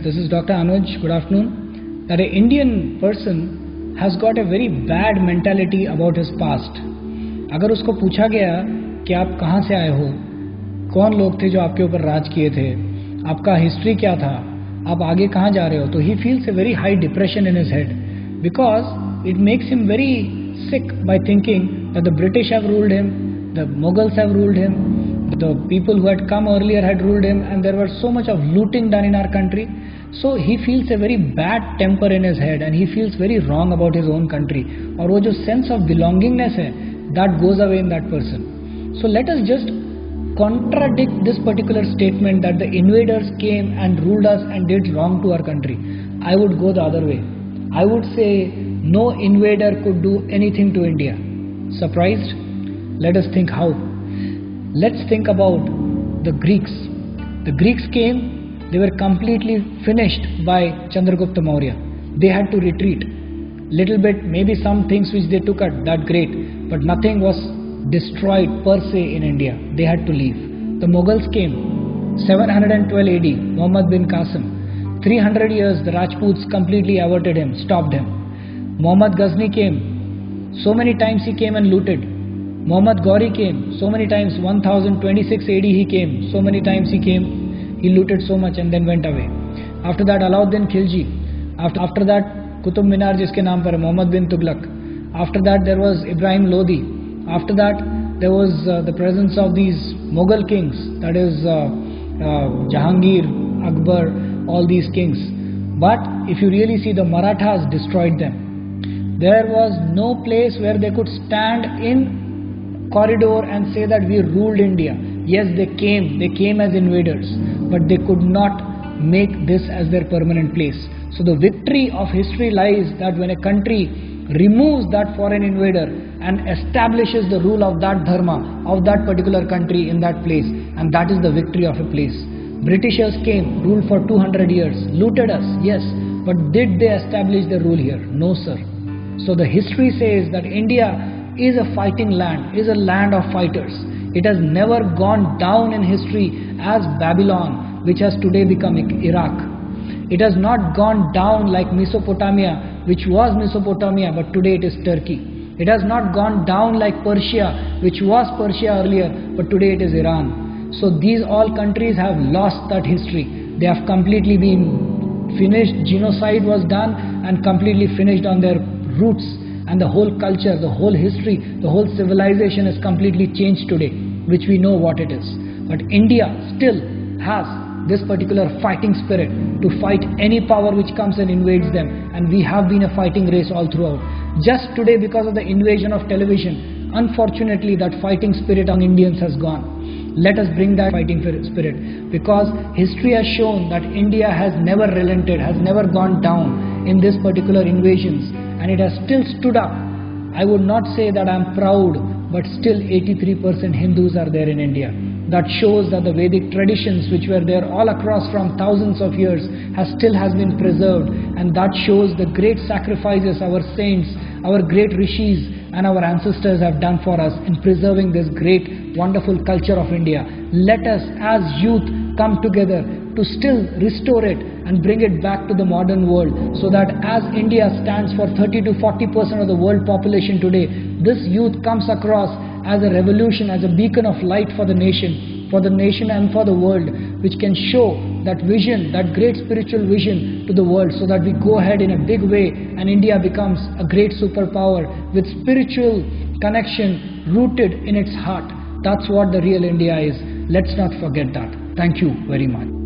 this is Dr. Anuj. Good afternoon. That an Indian person has got a very bad mentality about his past. अगर उसको पूछा गया कि आप कहाँ से आए हो, कौन लोग थे जो आपके ऊपर राज किए थे, आपका हिस्ट्री क्या था, आप आगे कहाँ जा रहे हो, तो he feels a very high depression in his head because it makes him very sick by thinking that the British have ruled him, the Mughals have ruled him, the people who had come earlier had ruled him, and there was so much of looting done in our country. So he feels a very bad temper in his head and he feels very wrong about his own country. और वो जो sense of belongingness है, that goes away in that person. So let us just contradict this particular statement that the invaders came and ruled us and did wrong to our country. I would go the other way. I would say no invader could do anything to India. Surprised? Let us think how. Let's think about the Greeks. The Greeks came, they were completely finished by Chandragupta Maurya. They had to retreat. Little bit, maybe some things which they took at that great, but nothing was destroyed per se in India. They had to leave. The Mughals came, 712 AD, Muhammad bin Qasim. 300 years the Rajputs completely averted him, stopped him. Muhammad Ghazni came, so many times he came and looted. Muhammad Ghori came, so many times, 1026 AD he came, so many times he came, he looted so much and then went away. After that Alauddin Khilji, after that Qutub Minar jiske naam par hai, Muhammad bin Tughlaq. After that there was Ibrahim Lodi. After that there was the presence of these Mughal kings, that is Jahangir, Akbar, all these kings. But if you really see, the Marathas destroyed them. There was no place where they could stand in corridor and say that we ruled India. Yes, they came as invaders, but they could not make this as their permanent place. So the victory of history lies that when a country removes that foreign invader and establishes the rule of that dharma, of that particular country in that place, and that is the victory of a place. Britishers came, ruled for 200 years, looted us, yes, but did they establish the rule here? No, sir. So the history says that India is a fighting land, is a land of fighters. It has never gone down in history as Babylon, which has today become Iraq. It has not gone down like Mesopotamia, which was Mesopotamia, but today it is Turkey. It has not gone down like Persia, which was Persia earlier, but today it is Iran. So these all countries have lost that history. They have completely been finished, genocide was done and completely finished on their roots. And the whole culture, the whole history, the whole civilization is completely changed today, which we know what it is. But India still has this particular fighting spirit to fight any power which comes and invades them, and we have been a fighting race all throughout. Just today, because of the invasion of television, unfortunately that fighting spirit on Indians has gone. Let us bring that fighting spirit, because history has shown that India has never relented, has never gone down in this particular invasions, and it has still stood up. I would not say that I am proud, but still 83% Hindus are there in India. That shows that the Vedic traditions which were there all across from thousands of years still has been preserved, and that shows the great sacrifices our saints, our great rishis and our ancestors have done for us in preserving this great wonderful culture of India. Let us as youth come together to still restore it and bring it back to the modern world, so that as India stands for 30 to 40% of the world population today, this youth comes across as a revolution, as a beacon of light for the nation and for the world, which can show that vision, that great spiritual vision to the world, so that we go ahead in a big way and India becomes a great superpower with spiritual connection rooted in its heart. That's what the real India is. Let's not forget that. Thank you very much.